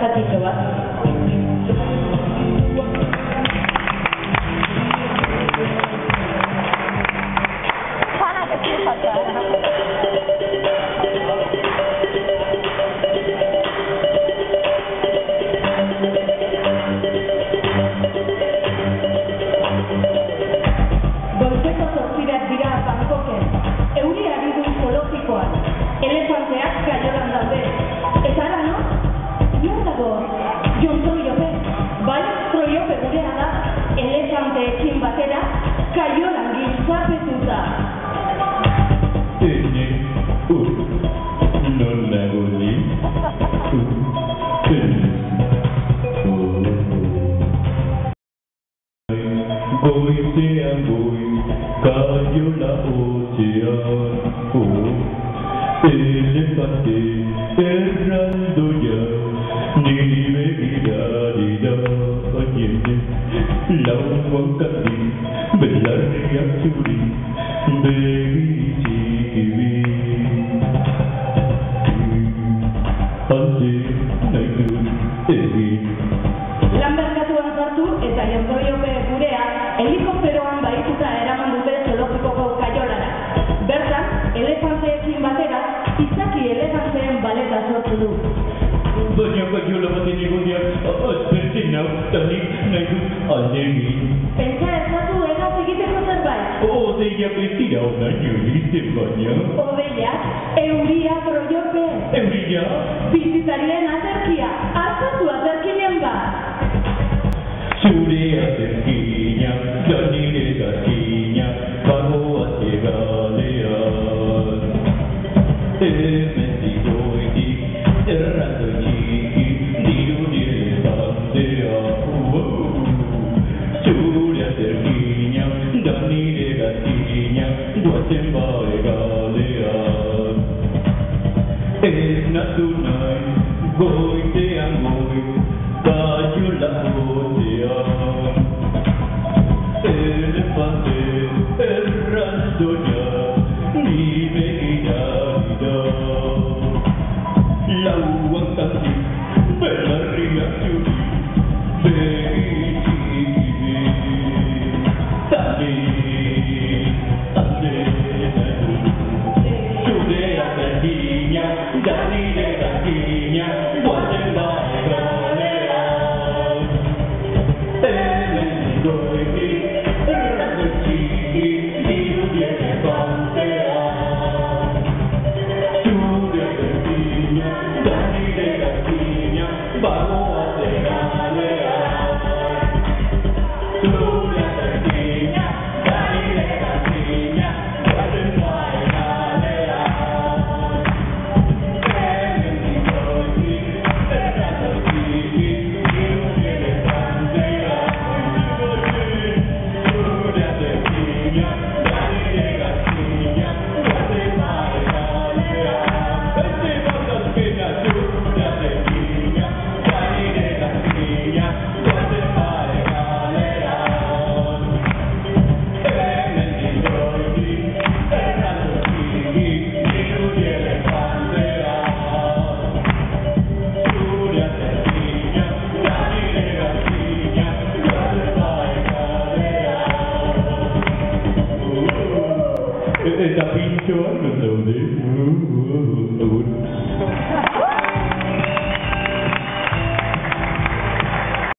zatitxo bat. Goizeko zortzirak dira Bangkoken, euria ari du zoologikoan, elefanteak kaiolan daude. Eta ara no? Non dago? Jon Troiope. Bai, Troiope gurea da, elefanteekin batera, kaiolan giltzapetuta. Ene, non nago ni? Goizean goi, kaiola ozean, elefante erraldoia, niri begirarira aiene, lauan kati, belarriak zuri, begi txikibi. Ante nahi dut egin. Lanbergatuan sartu eta Jon Troiope gurea helikopteroan bahituta eraman dute zoologikoko kaiolara. Bertan, elefanteekin batera, izaki elefanteen baleta sortu du. Baina kaiola baten egonean, azpertzen nau, tanik nahi dut aldegin. Pentsa ezatu egaz egiteko zerbait. Odeia bestira onaino izten baina. Odeia, euria Troiope. Euria? Bizitzarien aterkia, hartzatu aterkinen bat. Zure aterkina, da nire gatina, bagoa zegalean. Hemendik goitik, errando txiki, diru elefantea. Zure aterkina, da nire gatina, guazen baegalean. Ez nazu nahi, goitean goi, kaiola ozean. Elefante erraldoia, ni begirarira. Lauan kati, belarriak zuri, begi txikibi. Zale, zure aterkina, da nire gatina, guazen baegalean. Hemendik goitik, errando txiki, diru elefantea. Zure aterkina, da nire gatina, bagoa zegalean. Zure aterkina, da nire gatina, guazen baegalean. Hemendik goitik, errando txiki, diru elefantea. Zure aterkina, da nire gatina, guazen baegalean. Beste bat azkena, zure aterkina, da nire gatina, guazen baegalean. Hemendik goitik, errando txiki, diru elefantea. Zure aterkina, da nire gatina, guazen baegalean. Eta pintxoak non daude?